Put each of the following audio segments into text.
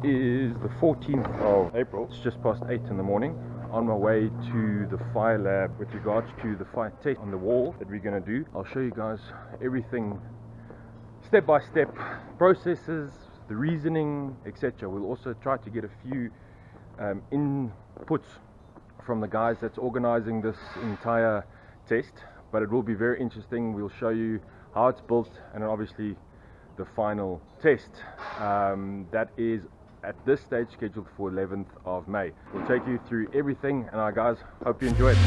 is the 14th of April. It's just past 8 in the morning. On my way to the fire lab with regards to the fire test on the wall that we're going to do. I'll show you guys everything step by step, processes, the reasoning, etc. We'll also try to get a few inputs from the guys that's organizing this entire test, but it will be very interesting. We'll show you how it's built and then obviously the final test that is at this stage scheduled for 11th of May. We'll take you through everything, and guys, hope you enjoy it.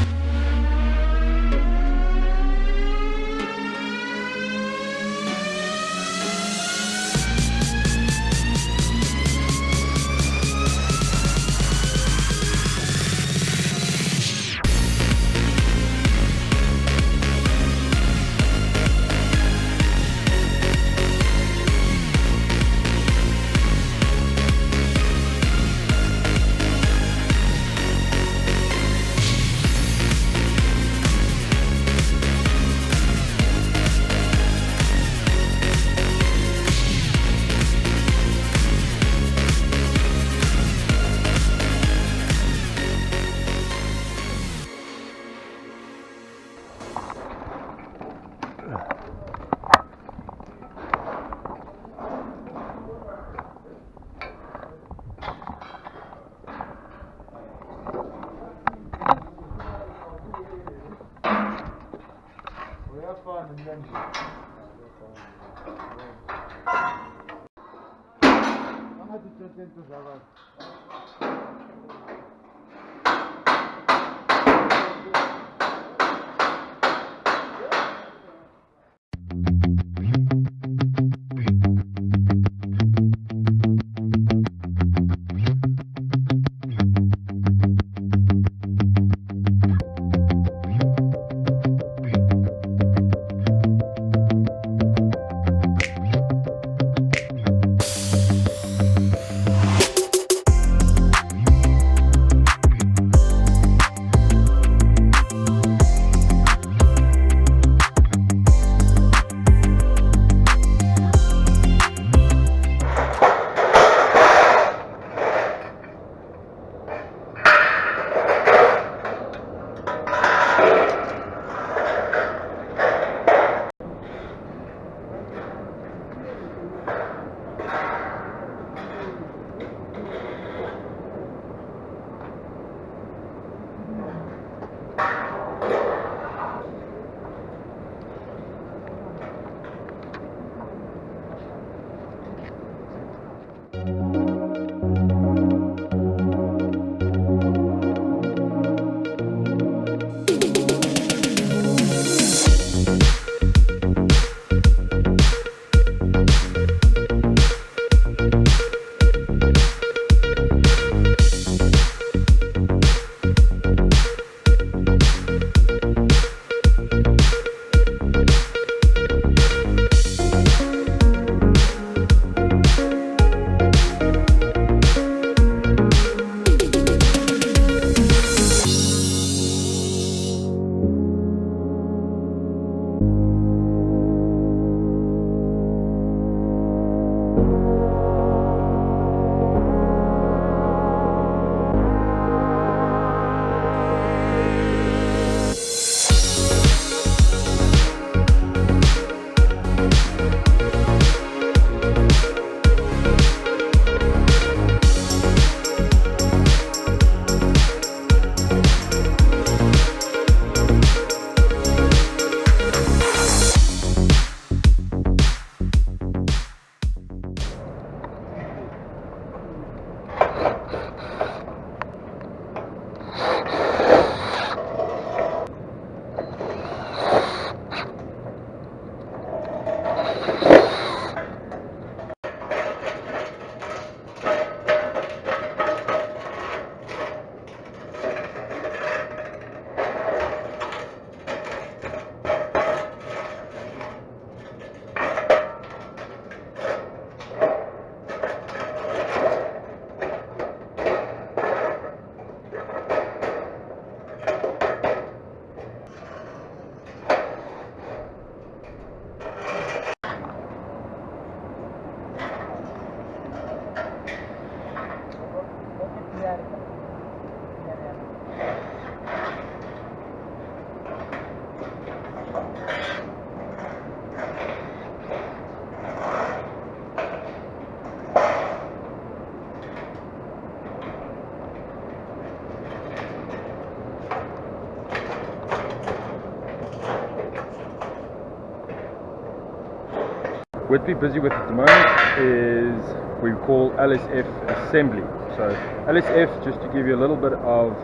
What we're busy with at the moment is we call LSF assembly. So LSF, just to give you a little bit of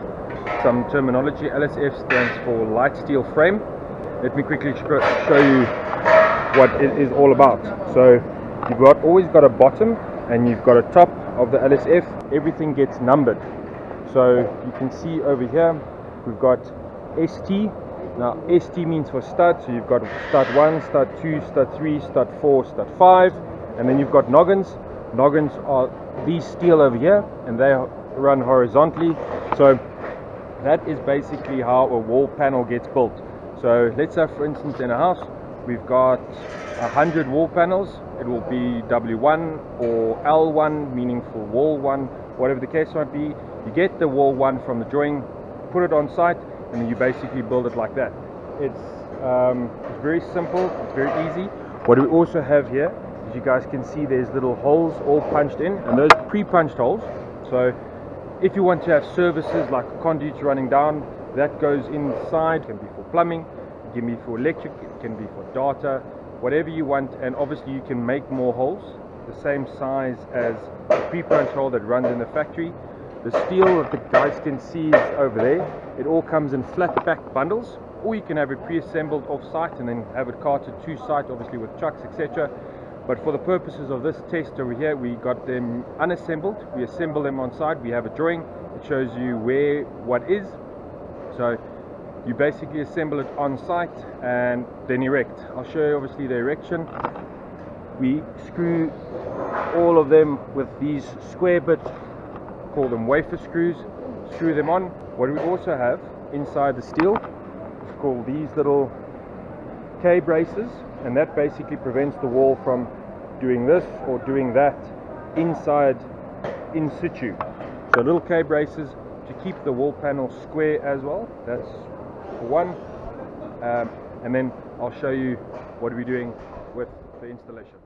some terminology, LSF stands for light steel frame. Let me quickly show you what it is all about. So you've always got a bottom and you've got a top of the LSF. Everything gets numbered. So you can see over here we've got ST. Now ST means for stud, so you've got stud 1, stud 2, stud 3, stud 4, stud 5, and then you've got noggins. Noggins are these steel over here, and they run horizontally. So that is basically how a wall panel gets built. So let's say, for instance, in a house we've got 100 wall panels. It will be W1 or L1, meaning for wall 1, whatever the case might be. You get the wall 1 from the drawing, put it on site, and then you basically build it like that. It's very simple, it's very easy. What we also have here, as you guys can see, there's little holes all punched in, and those pre-punched holes. So if you want to have services like conduits running down, that goes inside. It can be for plumbing, it can be for electric, it can be for data, whatever you want. And obviously you can make more holes the same size as the pre-punched hole that runs in the factory. The steel that the guys can see is over there. It all comes in flat pack bundles, or you can have it pre-assembled off site and then have it carted to site, obviously with trucks, etc. But for the purposes of this test over here, we got them unassembled. We assemble them on site. We have a drawing. It shows you where what is. So you basically assemble it on site and then erect. I'll show you obviously the erection. We screw all of them with these square bit, call them wafer screws, screw them on. What we also have inside the steel is called these little K braces, and that basically prevents the wall from doing this or doing that inside in situ. So little K braces to keep the wall panel square as well. That's for one. And then I'll show you what we're doing with the installation.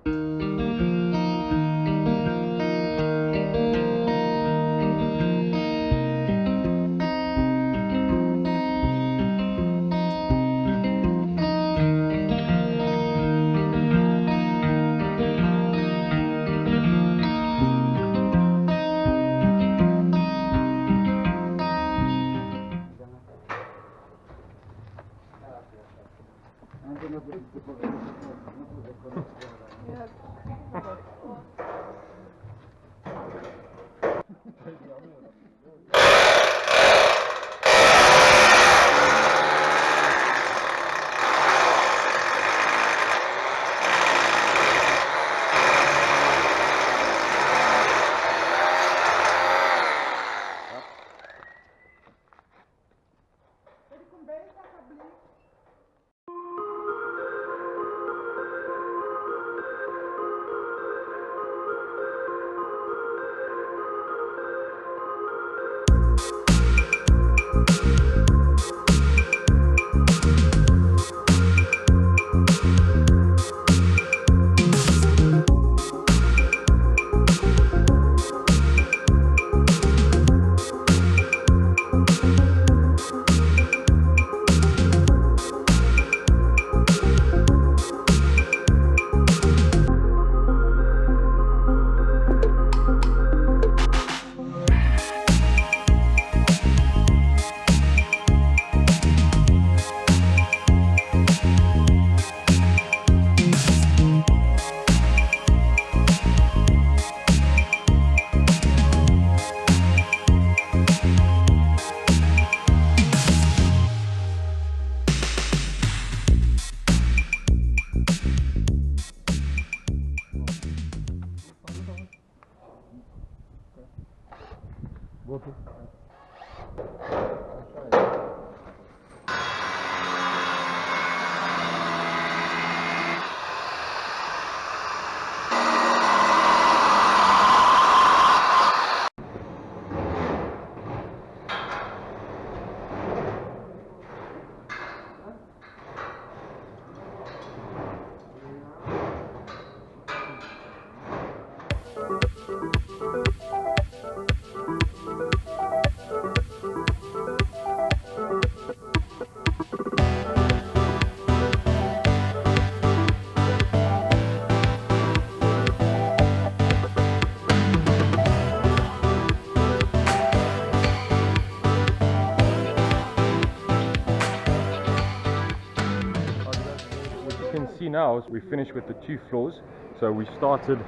see now is we finished with the 2 floors. So we started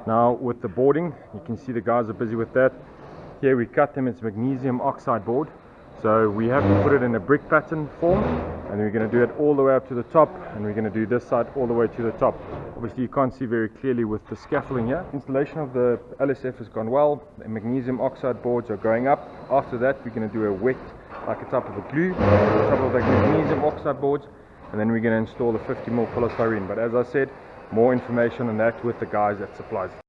now with the boarding. You can see the guys are busy with that. Here we cut them, it's magnesium oxide board. So we have to put it in a brick pattern form, and we're going to do it all the way up to the top, and we're going to do this side all the way to the top. Obviously you can't see very clearly with the scaffolding here. Installation of the LSF has gone well. The magnesium oxide boards are going up. After that we're going to do a wet, like a type of a glue on top of the magnesium oxide boards, and then we're going to install the 50mm polystyrene. But as I said, more information on that with the guys at Supplies.